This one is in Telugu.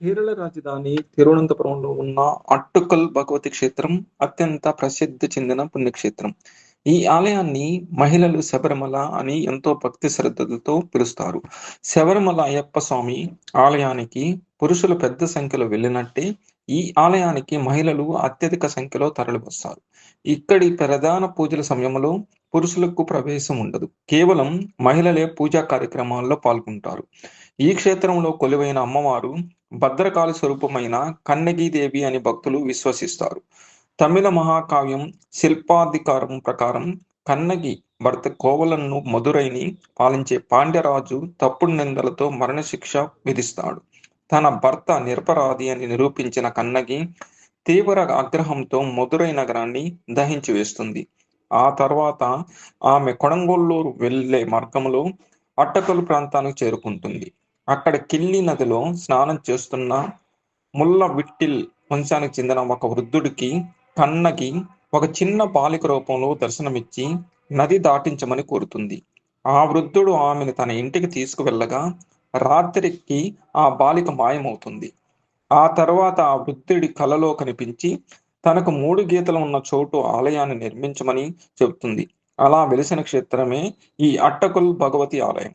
కేరళ రాజధాని తిరువనంతపురంలో ఉన్న అట్టుకల్ భగవతి క్షేత్రం అత్యంత ప్రసిద్ధి చెందిన పుణ్యక్షేత్రం. ఈ ఆలయాన్ని మహిళలు శబరిమల అని ఎంతో భక్తి శ్రద్ధలతో పిలుస్తారు. శబరిమల అయ్యప్ప స్వామి ఆలయానికి పురుషులు పెద్ద సంఖ్యలో వెళ్ళినట్టే ఈ ఆలయానికి మహిళలు అత్యధిక సంఖ్యలో తరలివస్తారు. ఇక్కడి ప్రధాన పూజల సమయంలో పురుషులకు ప్రవేశం ఉండదు. కేవలం మహిళలే పూజా కార్యక్రమాల్లో పాల్గొంటారు. ఈ క్షేత్రంలో కొలువైన అమ్మవారు భద్రకాళి స్వరూపమైన కన్నగీదేవి అని భక్తులు విశ్వసిస్తారు. తమిళ మహాకావ్యం శిల్పాధికారం ప్రకారం కన్నగి భర్త కోవలన్ను మదురైని పాలించే పాండ్యరాజు తప్పుడు నిందలతో మరణశిక్ష విధిస్తాడు. తన భర్త నిరపరాధి అని నిరూపించిన కన్నగి తీవ్ర ఆగ్రహంతో మదురై నగరాన్ని దహించి వేస్తుంది. ఆ తర్వాత ఆమె కొడంగొల్లూరు వెళ్లే మార్గంలో అట్టకలు ప్రాంతానికి చేరుకుంటుంది. అక్కడ కిల్లి నదిలో స్నానం చేస్తున్న ముల్ల విట్టిల్ వంశానికి చెందిన ఒక వృద్ధుడికి కన్నగి ఒక చిన్న బాలిక రూపంలో దర్శనమిచ్చి నది దాటించమని కోరుతుంది. ఆ వృద్ధుడు ఆమెను తన ఇంటికి తీసుకువెళ్ళగా రాత్రికి ఆ బాలిక మాయమవుతుంది. ఆ తర్వాత ఆ వృద్ధుడి కలలో కనిపించి తనకు 3 గీతలు ఉన్న చోటు ఆలయాన్ని నిర్మించమని చెబుతుంది. అలా వెలిసిన క్షేత్రమే ఈ అట్టకుల్ భగవతి ఆలయం.